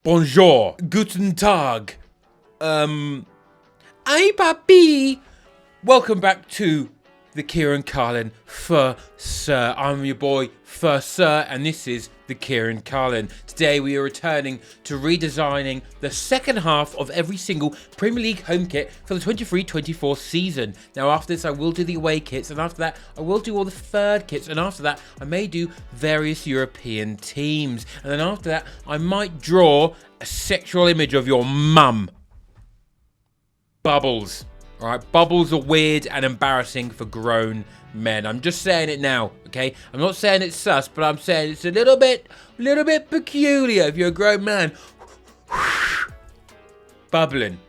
Bonjour. Guten Tag. Hey, papi. Welcome back to the Kieran Carlin For Sir. I'm your boy, For Sir, and this is the Kieran Carlin. Today we are returning to redesigning the second half of every single Premier League home kit for the 23-24 season. Now after this I will do the away kits, and after that I will do all the third kits, and after that I may do various European teams, and then after that I might draw a sexual image of your mum. Bubbles. Alright, bubbles are weird and embarrassing for grown men. I'm just saying it now, okay? I'm not saying it's sus, but I'm saying it's a little bit peculiar if you're a grown man. Bubbling.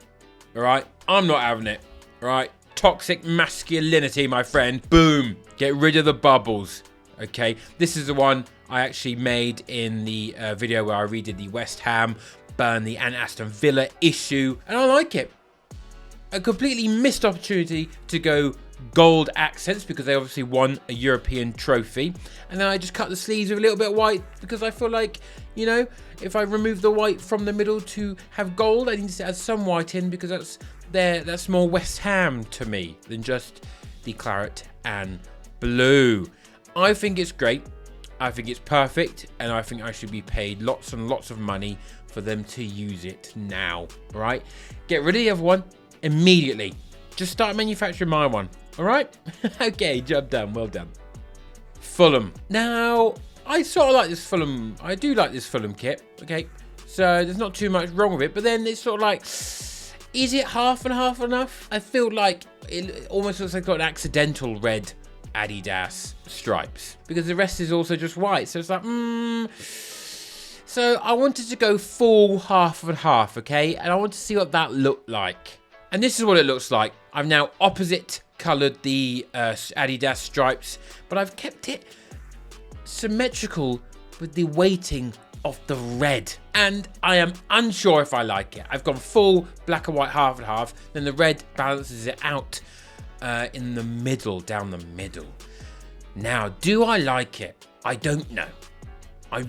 Alright? I'm not having it. Alright? Toxic masculinity, my friend. Boom. Get rid of the bubbles. Okay? This is the one I actually made in the video where I redid the West Ham, Burnley and Aston Villa issue, and I like it. A completely missed opportunity to go gold accents because they obviously won a European trophy. And then I just cut the sleeves with a little bit of white because I feel like, you know, if I remove the white from the middle to have gold, I need to add some white in because that's more West Ham to me than just the claret and blue. I think it's great. I think it's perfect. And I think I should be paid lots and lots of money for them to use it now. All right? Get rid of the other one. Immediately. Just start manufacturing my one. Alright? Okay, job done. Well done. Fulham. Now, I sort of like this Fulham. I do like this Fulham kit. Okay. So, there's not too much wrong with it. But then it's sort of like, is it half and half enough? I feel like it almost looks like it's got an accidental red Adidas stripes. Because the rest is also just white. So, it's like, So, I wanted to go full half and half. Okay. And I want to see what that looked like. And this is what it looks like. I've now opposite coloured the Adidas stripes, but I've kept it symmetrical with the weighting of the red. And I am unsure if I like it. I've gone full black and white half and half, then the red balances it out in the middle, down the middle. Now, do I like it? I don't know. I'm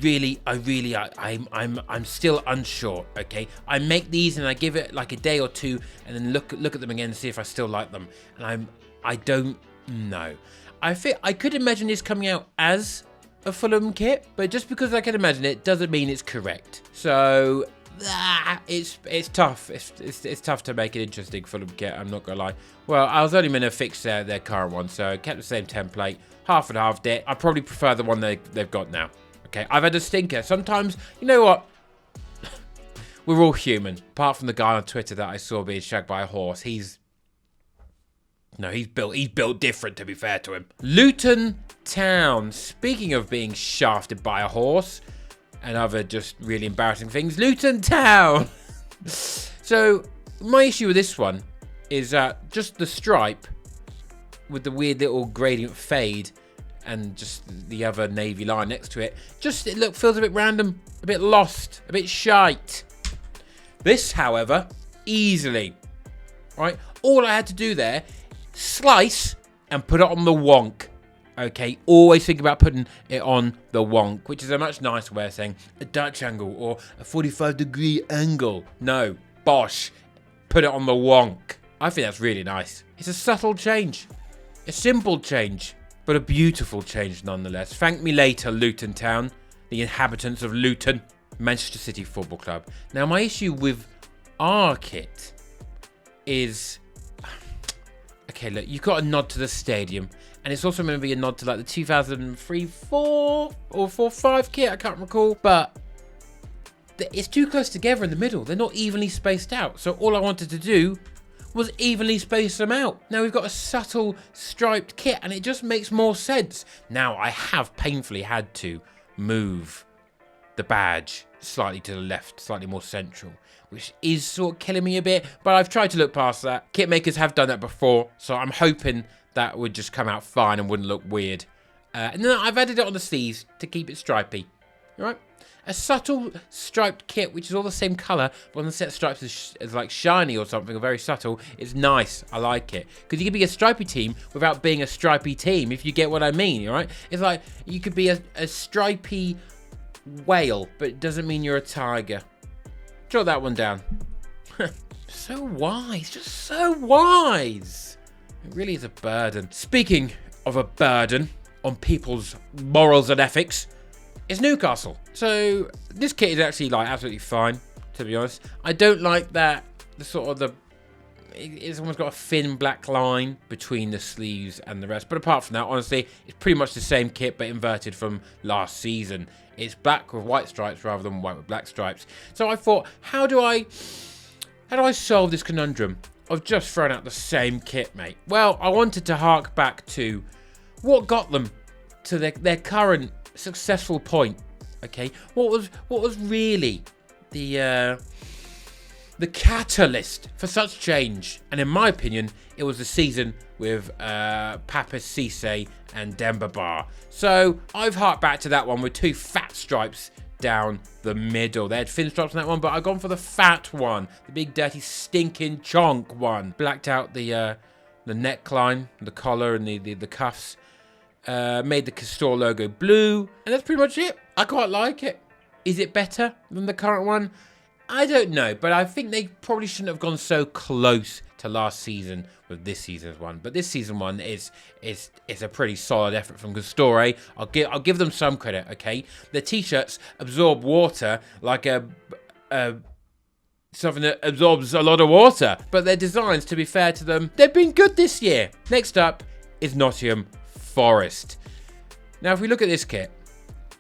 still unsure, okay? I make these and I give it like a day or two and then look at them again and see if I still like them. And I don't know. I could imagine this coming out as a Fulham kit, but just because I can imagine it doesn't mean it's correct. So it's tough. It's tough to make an interesting Fulham kit, I'm not gonna lie. Well, I was only meant to fix their current one, so I kept the same template, half and half it. I probably prefer the one they've got now. Okay, I've had a stinker. Sometimes, you know what? We're all human. Apart from the guy on Twitter that I saw being shagged by a horse. He's built different, to be fair to him. Luton Town. Speaking of being shafted by a horse and other just really embarrassing things. Luton Town. So, my issue with this one is just the stripe with the weird little gradient fade and just the other navy line next to it. Just, feels a bit random, a bit lost, a bit shite. This, however, easily, right? All I had to do there, slice and put it on the wonk. Okay, always think about putting it on the wonk, which is a much nicer way of saying a Dutch angle or a 45-degree angle. No, bosh, put it on the wonk. I think that's really nice. It's a subtle change, a simple change, but a beautiful change nonetheless. Thank me later, Luton Town, the inhabitants of Luton, Manchester City Football Club. Now, my issue with our kit is, okay, look, you've got a nod to the stadium, and it's also going to be a nod to like the 2003-4 or 4-5 kit, I can't recall, but it's too close together in the middle. They're not evenly spaced out. So all I wanted to do was evenly space them out. Now we've got a subtle striped kit and it just makes more sense. Now I have painfully had to move the badge slightly to the left, slightly more central, which is sort of killing me a bit, but I've tried to look past that. Kit makers have done that before, so I'm hoping that would just come out fine and wouldn't look weird. And then I've added it on the sleeves to keep it stripy. All right? A subtle striped kit, which is all the same colour, but on the set of stripes is like shiny or something, or very subtle. It's nice. I like it. Because you can be a stripy team without being a stripy team, if you get what I mean, all right? It's like you could be a stripy whale, but it doesn't mean you're a tiger. Jot that one down. So wise, just so wise. It really is a burden. Speaking of a burden on people's morals and ethics, it's Newcastle. So this kit is actually like absolutely fine, to be honest. I don't like that it's almost got a thin black line between the sleeves and the rest. But apart from that, honestly, it's pretty much the same kit but inverted from last season. It's black with white stripes rather than white with black stripes. So I thought, how do I solve this conundrum of just throwing out the same kit, mate? Well, I wanted to hark back to what got them to their current successful point. Okay, what was really the catalyst for such change? And in my opinion, it was the season with Papis Cisse and Demba Ba. So I've harked back to that one with 2 fat stripes down the middle. They had thin stripes on that one, but I've gone for the fat one, the big dirty stinking chonk one. Blacked out the neckline, the collar, and the cuffs. Made the Castore logo blue, and that's pretty much it. I quite like it. Is it better than the current one? I don't know, but I think they probably shouldn't have gone so close to last season with this season's one. But this season one is a pretty solid effort from Castore. I'll give them some credit, okay? The t-shirts absorb water like something that absorbs a lot of water. But their designs, to be fair to them, they've been good this year. Next up is Nottingham Forest. Now, if we look at this kit,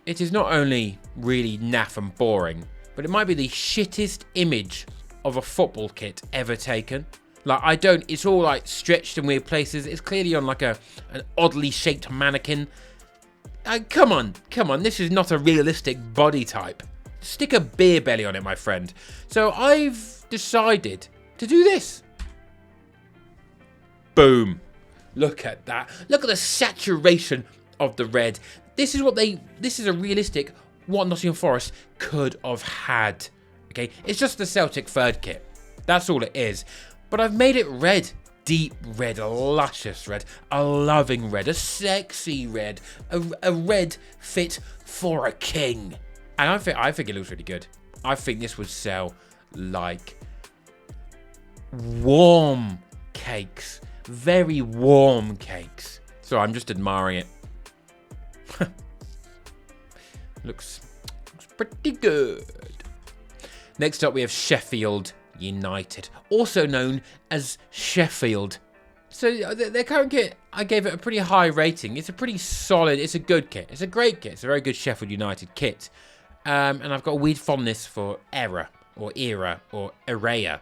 it is not only really naff and boring, but it might be the shittest image of a football kit ever taken. Like, it's all like stretched in weird places. It's clearly on like an oddly shaped mannequin. Come on, this is not a realistic body type. Stick a beer belly on it, my friend. So I've decided to do this. Boom. Look at that. Look at the saturation of the red. This is a realistic what Nottingham Forest could have had. Okay, it's just the Celtic third kit. That's all it is. But I've made it red. Deep red, a luscious red, a loving red, a sexy red, a red fit for a king. And I think it looks really good. I think this would sell like warm cakes. Very warm cakes. So I'm just admiring it. Looks pretty good. Next up we have Sheffield United, also known as Sheffield. So their current kit, I gave it a pretty high rating. It's a pretty solid, it's a good kit. It's a great kit. It's a very good Sheffield United kit. And I've got a weird fondness for Era, or Area,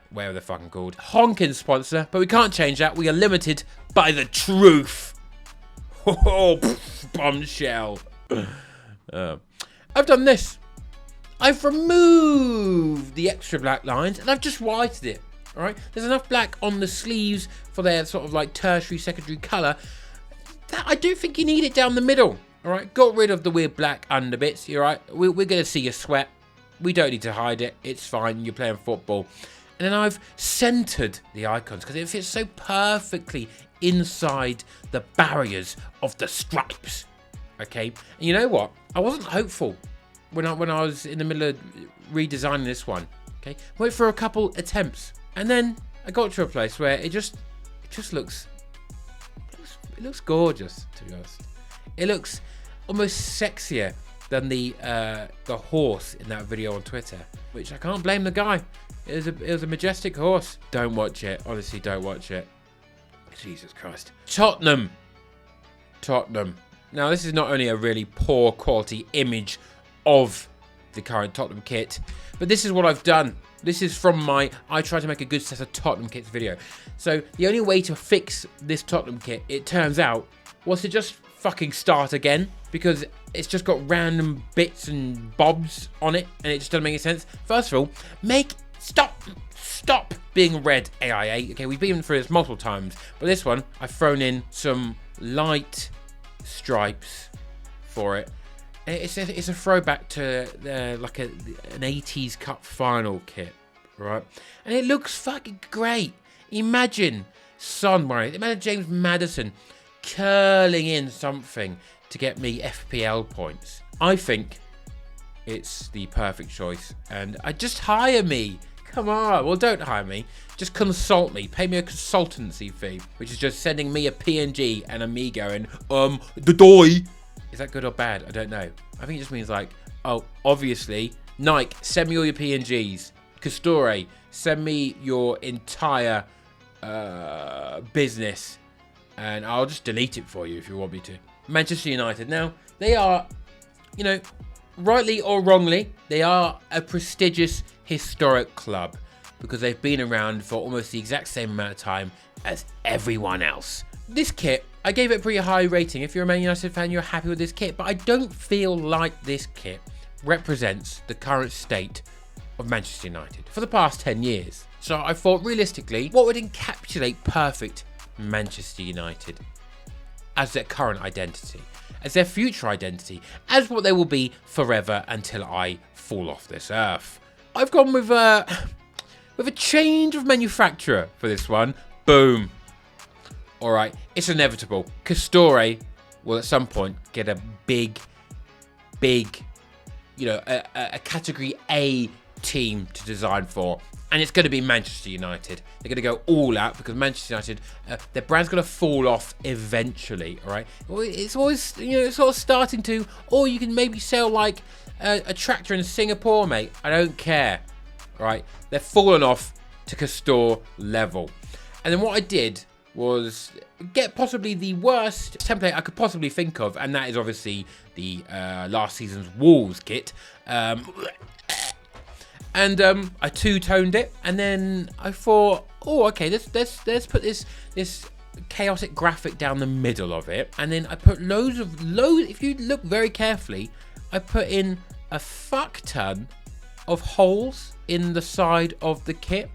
whatever they're fucking called. Honkin' sponsor, but we can't change that. We are limited by the truth. Oh, bombshell. I've done this. I've removed the extra black lines and I've just whited it. All right, there's enough black on the sleeves for their sort of like tertiary, secondary colour that I don't think you need it down the middle. All right, got rid of the weird black underbits. You're right. We're going to see your sweat. We don't need to hide it. It's fine. You're playing football. And then I've centered the icons because it fits so perfectly inside the barriers of the stripes. Okay, and you know what? I wasn't hopeful when I was in the middle of redesigning this one. Okay, went for a couple attempts, and then I got to a place where it just looks gorgeous. To be honest, it looks almost sexier than the horse in that video on Twitter, which I can't blame the guy. It was a majestic horse. Don't watch it. Honestly, don't watch it. Jesus Christ. Tottenham. Now, this is not only a really poor quality image of the current Tottenham kit, but this is what I've done. This is from my I tried to make a good set of Tottenham kits video. So the only way to fix this Tottenham kit, it turns out, was to just fucking start again, because it's just got random bits and bobs on it and it just doesn't make any sense. First of all, stop being red, AIA. Okay, we've been through this multiple times, but this one I've thrown in some light stripes for it. It's a throwback to like an 80s Cup final kit, right? And it looks fucking great. Imagine Son wearing it. Imagine James Maddison curling in something to get me FPL points. I think it's the perfect choice, and just hire me. Come on. Well, don't hire me. Just consult me. Pay me a consultancy fee, which is just sending me a PNG and a me going, the doy. Is that good or bad? I don't know. I think it just means like, oh, obviously, Nike, send me all your PNGs. Castore, send me your entire business, and I'll just delete it for you if you want me to. Manchester United. Now, they are, you know, rightly or wrongly, they are a prestigious, historic club because they've been around for almost the exact same amount of time as everyone else. This kit, I gave it a pretty high rating. If you're a Man United fan, you're happy with this kit, but I don't feel like this kit represents the current state of Manchester United for the past 10 years. So I thought, realistically, what would encapsulate perfect Manchester United as their current identity, as their future identity, as what they will be forever until I fall off this earth? I've gone with a change of manufacturer for this one. Boom. All right, it's inevitable. Castore will at some point get a big, you know, a category A team to design for, and it's going to be Manchester United. They're going to go all out because Manchester United, their brand's going to fall off eventually. All right, it's always, you know, it's sort of starting to, or you can maybe sell like a tractor in Singapore, mate. I don't care. All right, they're falling off to Castore level, and then what I did was get possibly the worst template I could possibly think of, and that is obviously the last season's Wolves kit. And I two-toned it, and then I thought, oh, okay, let's put this chaotic graphic down the middle of it, and then I put loads. If you look very carefully, I put in a fuck ton of holes in the side of the kit.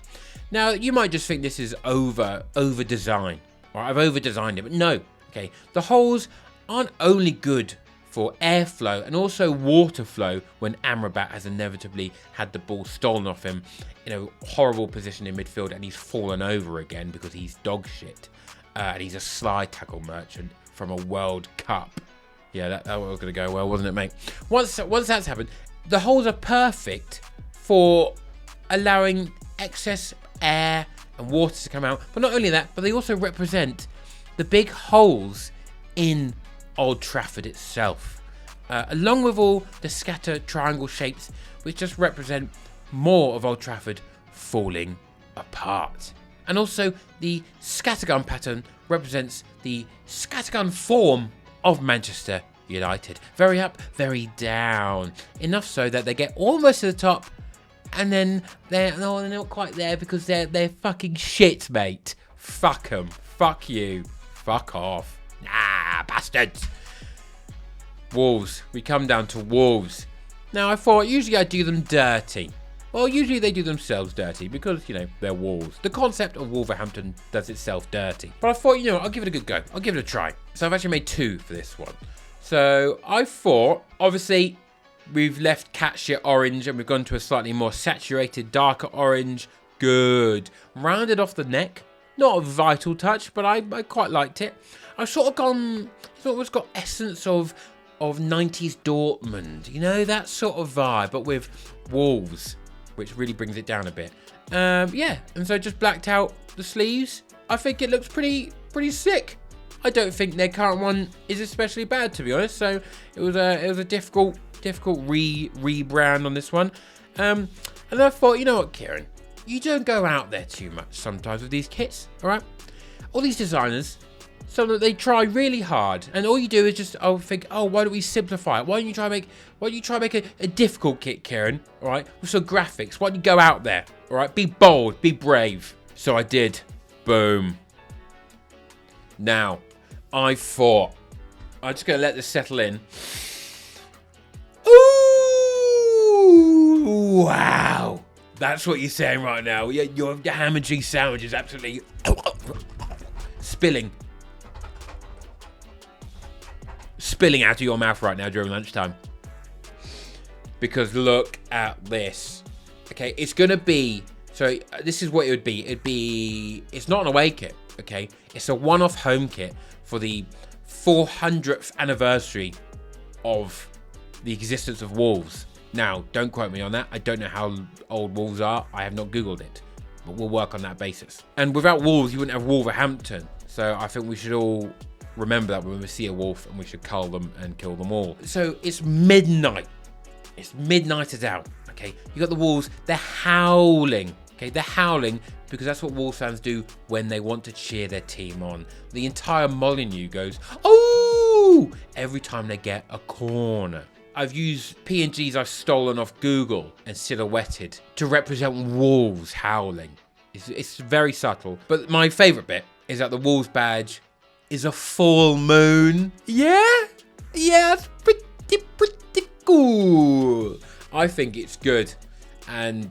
Now you might just think this is over design, or I've over designed it, but no. Okay, the holes aren't only good for airflow and also water flow when Amrabat has inevitably had the ball stolen off him in a horrible position in midfield and he's fallen over again because he's dog shit. And he's a slide tackle merchant from a World Cup. Yeah, that was going to go well, wasn't it, mate? Once that's happened, the holes are perfect for allowing excess air and water to come out. But not only that, but they also represent the big holes in Old Trafford itself, along with all the scattered triangle shapes which just represent more of Old Trafford falling apart. And also the scattergun pattern represents the scattergun form of Manchester United. Very up, very down. Enough so that they get almost to the top and then they're not quite there because they're fucking shit, mate. Fuck them. Fuck you. Fuck off. Nah, bastards. Wolves. We come down to Wolves. Now, I thought usually I do them dirty. Well, usually they do themselves dirty because, you know, they're Wolves. The concept of Wolverhampton does itself dirty. But I thought, you know, I'll give it a good go. I'll give it a try. So I've actually made two for this one. So I thought, obviously, we've left cat shit orange and we've gone to a slightly more saturated, darker orange. Good. Rounded off the neck. Not a vital touch, but I quite liked it. I've sort of gone, it's got essence of 90s Dortmund, you know, that sort of vibe, but with Wolves, which really brings it down a bit. Yeah, and so just blacked out the sleeves. I think it looks pretty sick. I don't think their current one is especially bad, to be honest. So it was a difficult rebrand on this one. And I thought, you know what, Kieran, you don't go out there too much sometimes with these kits, all right? All these designers, so that they try really hard, and all you do is just think, oh, why don't we simplify it? Why don't you try and make a difficult kit, Kieran? All right, with some graphics. Why don't you go out there? All right, be bold, be brave. So I did. Boom. Now, I thought I'm just gonna let this settle in. Ooh, wow. That's what you're saying right now. Your ham and cheese sandwich is absolutely spilling out of your mouth right now during lunchtime. Because look at this. Okay, it's gonna be, so this is what it would be. It's not an away kit, okay? It's a one-off home kit for the 400th anniversary of the existence of Wolves. Now, don't quote me on that. I don't know how old Wolves are. I have not Googled it. But we'll work on that basis. And without Wolves, you wouldn't have Wolverhampton. So I think we should all remember that when we see a wolf, and we should cull them and kill them all. So it's midnight. It's midnight is out. Okay, you got the Wolves. They're howling. Okay, they're howling because that's what Wolves fans do when they want to cheer their team on. The entire Molineux goes, "Oh!" every time they get a corner. I've used PNGs I've stolen off Google and silhouetted to represent Wolves howling. It's very subtle. But my favourite bit is that the Wolves badge is a full moon. Yeah, it's pretty cool. I think it's good. And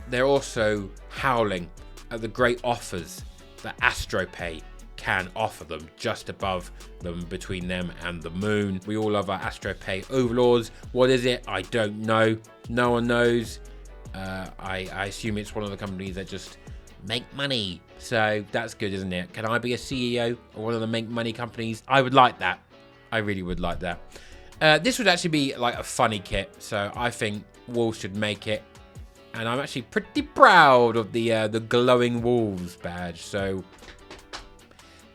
they're also howling at the great offers that AstroPay can offer them, just above them, between them and the moon. We all love our AstroPay overlords. What is it? I don't know. No one knows. I assume it's one of the companies that just make money. So that's good, isn't it? Can I be a CEO of one of the make money companies? I would like that. I really would like that. This would actually be like a funny kit, so I think Wolves should make it. And I'm actually pretty proud of the glowing Wolves badge. So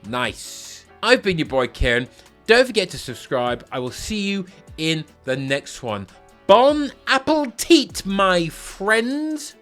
nice. I've been your boy Kieran. Don't forget to subscribe. I will see you in the next one. Bon appetit, my friends.